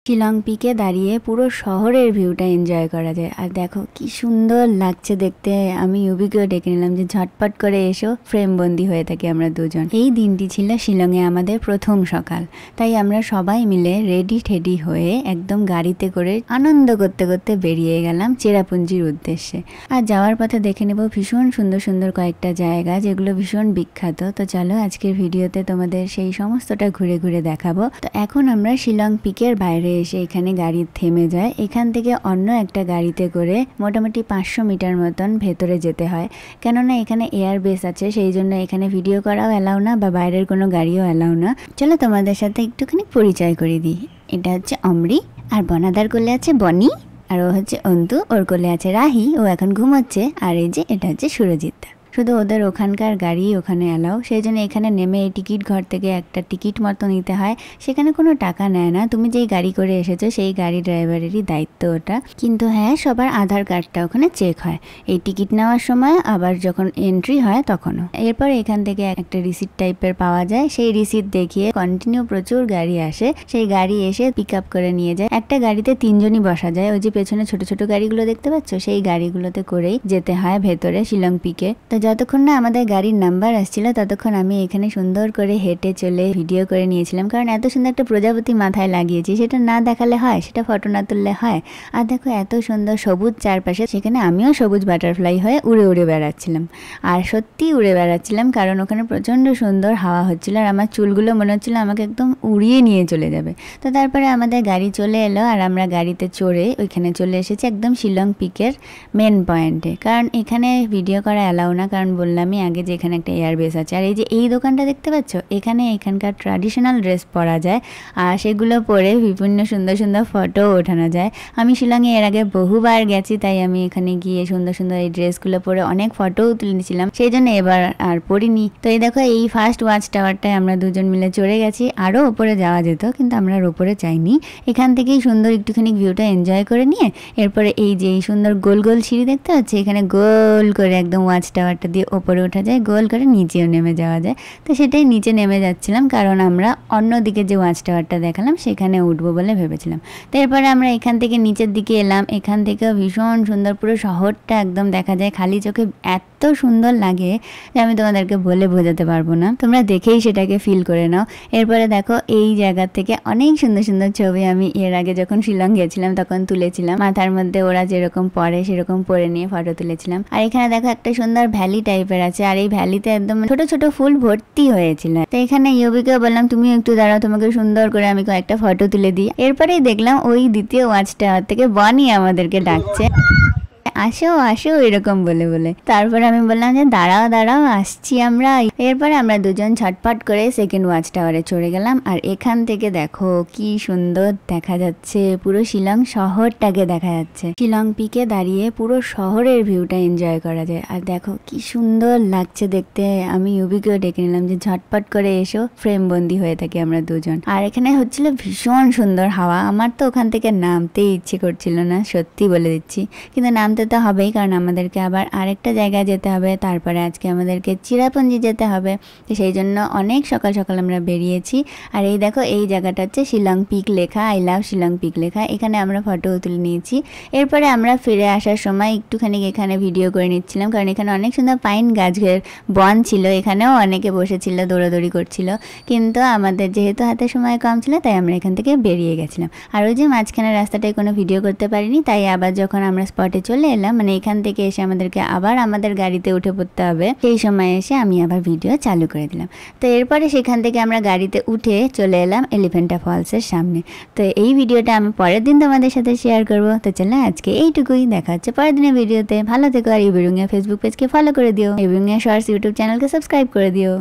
শিলং পিকে দাঁড়িয়ে পুরো শহরের ভিউটা এনজয় করা যায়। আর দেখো কি সুন্দর লাগছে দেখতে। আমি ইউবিকেও ডেকে নিলাম যে ঝটপট করে এসো, ফ্রেম বন্দি হয়ে থাকি আমরা দুজন। এই দিনটি ছিল শিলংয়ে আমাদের প্রথম সকাল, তাই আমরা সবাই মিলে রেডি ঠেডি হয়ে একদম গাড়িতে করে আনন্দ করতে করতে বেরিয়ে গেলাম চেরাপুঞ্জির উদ্দেশ্যে। আর যাওয়ার পথে দেখে নেব ভীষণ সুন্দর সুন্দর কয়েকটা জায়গা যেগুলো ভীষণ বিখ্যাত। তো চলো আজকের ভিডিওতে তোমাদের সেই সমস্তটা ঘুরে ঘুরে দেখাবো। তো এখন আমরা শিলং পিকের বাইরে এসে এখানে গাড়ি থেমে যায়। এখান থেকে অন্য একটা গাড়িতে করে মোটামুটি 500 মিটার মতন ভেতরে যেতে হয়, কেননা এখানে এয়ার বেস আছে, সেই জন্য এখানে ভিডিও করাও অ্যালাউ না বা বাইরের কোনো গাড়িও অ্যালাউ না। চলো তোমাদের সাথে একটুখানি পরিচয় করে দিই। এটা হচ্ছে অমরি, আর বনাদার কোলে আছে বনি, আর ও হচ্ছে অন্তু, ওর কোলে আছে রাহি, ও এখন ঘুমোচ্ছে। আর এই যে এটা হচ্ছে সুরজিৎ। শুধু ওদের ওখানকার গাড়ি ওখানে অ্যালাও, সেই জন্য এখানে নেমে এই টিকিট ঘর থেকে একটা টিকিট মতো নিতে হয়। সেখানে কোনো টাকা নেয় না, তুমি যেই গাড়ি করে এসেছো সেই গাড়ি ড্রাইভারেরই দায়িত্ব ওটা। কিন্তু হ্যাঁ, সবার আধার কার্ডটা ওখানে চেক হয় এই টিকিট নেওয়ার সময়, আবার যখন এন্ট্রি হয় তখনও। এরপর এখান থেকে একটা রিসিট টাইপের পাওয়া যায়, সেই রিসিট দেখিয়ে কন্টিনিউ প্রচুর গাড়ি আসে, সেই গাড়ি এসে পিক আপ করে নিয়ে যায়। একটা গাড়িতে 3 জনই বসা যায়। ওই যে পেছনে ছোট ছোট গাড়িগুলো দেখতে পাচ্ছ, সেই গাড়িগুলোতে করেই যেতে হয় ভেতরে শিলং পিকে। তো যতক্ষণ না আমাদের গাড়ির নাম্বার আসছিল ততক্ষণ আমি এখানে সুন্দর করে হেঁটে চলে ভিডিও করে নিয়েছিলাম, কারণ এত সুন্দর একটা প্রজাপতি মাথায় লাগিয়েছি, সেটা না দেখালে হয়, সেটা ফটো না তুললে হয়। আর দেখো এত সুন্দর সবুজ চারপাশে, সেখানে আমিও সবুজ বাটারফ্লাই হয়ে উড়ে উড়ে বেড়াচ্ছিলাম। আর সত্যি উড়ে বেড়াচ্ছিলাম, কারণ ওখানে প্রচণ্ড সুন্দর হাওয়া হচ্ছিল, আর আমার চুলগুলো মনে হচ্ছিল আমাকে একদম উড়িয়ে নিয়ে চলে যাবে। তো তারপরে আমাদের গাড়ি চলে এলো, আর আমরা গাড়িতে চড়ে ওইখানে চলে এসেছি একদম শিলং পিকের মেন পয়েন্টে। কারণ এখানে ভিডিও করা অ্যালাউ না, কারণ বললামই আগে যে এখানে একটা এয়ারবেস আছে। আর এই যে এই দোকানটা দেখতে পাচ্ছ, এখানে এখানকার ট্র্যাডিশনাল ড্রেস পরা যায়, আর সেগুলো পরে বিভিন্ন সুন্দর সুন্দর ফটো ওঠানো যায়। আমি শিলংয়ে এর আগে বহুবার গেছি, তাই আমি এখানে গিয়ে সুন্দর সুন্দর এই ড্রেসগুলো পরে অনেক ফটোও তুলে নিয়েছিলাম, সেই জন্য এবার আর পরিনি। তো এই দেখো এই ফার্স্ট ওয়াচ টাওয়ারটায় আমরা দুজন মিলে চড়ে গেছি। আরও ওপরে যাওয়া যেত, কিন্তু আমরা আর ওপরে চাইনি। এখান থেকেই সুন্দর একটুখানি ভিউটা এনজয় করে নিয়ে এরপরে এই যে এই সুন্দর গোল গোল সিঁড়ি দেখতে পাচ্ছি, এখানে গোল করে একদম ওয়াচ টাওয়ারটা দিয়ে ওপরে ওঠা যায়, গোল করে নিচেও নেমে যাওয়া যায়। তো সেটাই নিচে নেমে যাচ্ছিলাম, কারণ আমরা অন্যদিকে যে ওয়াচ টাওয়ারটা দেখালাম সেখানে উঠবো বলে ভেবেছিলাম। তো এরপরে আমরা এখান থেকে নিচের দিকে এলাম। এখান থেকেও ভীষণ সুন্দর পুরো শহরটা একদম দেখা যায়, খালি চোখে এত সুন্দর লাগে যে আমি তোমাদেরকে বলে বোঝাতে পারবো না, তোমরা দেখেই সেটাকে ফিল করে নাও। এরপরে দেখো এই জায়গা থেকে অনেক সুন্দর সুন্দর ছবি আমি এর আগে যখন শিলং গেছিলাম তখন তুলেছিলাম। মাথার মধ্যে ওরা যেরকম পরে সেরকম পরে নিয়ে ফটো তুলেছিলাম। আর এখানে দেখো একটা সুন্দর ভ্যালি টাইপের আছে, আর এই ভ্যালিতে একদম ছোট ছোট ফুল ভর্তি হয়েছিল। তো এখানে ইউবিকে বললাম তুমি একটু দাঁড়াও, তোমাকে সুন্দর করে আমি কয়েকটা ফটো তুলে দিই। এরপরেই দেখলাম ওই দ্বিতীয় ওয়াচ টাওয়ার থেকে বনি আমাদেরকে ডাকছে, আসো আসো এরকম বলে বলে। তারপর আমি বললাম যে দাঁড়াও দাঁড়াও আসছি আমরা। এরপরে আমরা দুজন ছটপট করে সেকেন্ড ওয়াচ টাওয়ারে চড়ে গেলাম। আর এখান থেকে দেখো কি সুন্দর দেখা যাচ্ছে, পুরো শিলং শহরটাকে দেখা যাচ্ছে। শিলং পিকে দাঁড়িয়ে পুরো শহরের ভিউটা এনজয় করা যায়। আর দেখো কি সুন্দর লাগছে দেখতে। আমি ইউবিকেও ডেকে নিলাম যে ঝটপট করে এসো, ফ্রেম বন্দি হয়ে থাকি আমরা দুজন। আর এখানে হচ্ছিল ভীষণ সুন্দর হাওয়া। আমার তো ওখান থেকে নামতে ইচ্ছে করছিল না, সত্যি বলে দিচ্ছি, কিন্তু নামতে তো হবেই, কারণ আমাদেরকে আবার আরেকটা জায়গায় যেতে হবে। তারপরে আজকে আমাদেরকে চেরাপুঞ্জি যেতে হবে, তো সেই জন্য অনেক সকাল সকাল আমরা বেরিয়েছি। আর এই দেখো এই জায়গাটা হচ্ছে শিলং পিক লেখা, আই লাভ শিলং পিক লেখা। এখানে আমরা ফটো তুলে নিয়েছি। এরপরে আমরা ফিরে আসার সময় একটুখানি এখানে ভিডিও করে নিচ্ছিলাম, কারণ এখানে অনেক সুন্দর পাইন গাছের বন ছিল, এখানেও অনেকে বসেছিল, দৌড়াদৌড়ি করছিল। কিন্তু আমাদের যেহেতু হাতে সময় কম ছিল, তাই আমরা এখান থেকে বেরিয়ে গেছিলাম। আর ওই যে মাঝখানে রাস্তাটায় কোনো ভিডিও করতে পারিনি, তাই আবার যখন আমরা স্পটে চলে এলাম, মানে এখান থেকে এসে আমাদেরকে আবার আমাদের গাড়িতে উঠে পড়তে হবে, সেই সময় এসে আমি আবার ভিডিও চালু করে দিলাম। তো এরপরে সেখান থেকে আমরা গাড়িতে উঠে চলে এলাম এলিফ্যান্টা ফলসের সামনে। তো এই ভিডিওটা আমি পরের দিন তোমাদের সাথে শেয়ার করবো। তো চলো আজকে এইটুকুই, দেখা হচ্ছে পরের দিনের ভিডিওতে। ভালো থেকো, আর ইউবিরুঙ্গিয়া ফেসবুক পেজকে ফলো করে দিও, ইউবিরুঙ্গিয়া শর্টস ইউটিউব চ্যানেলকে সাবস্ক্রাইব করে দিও।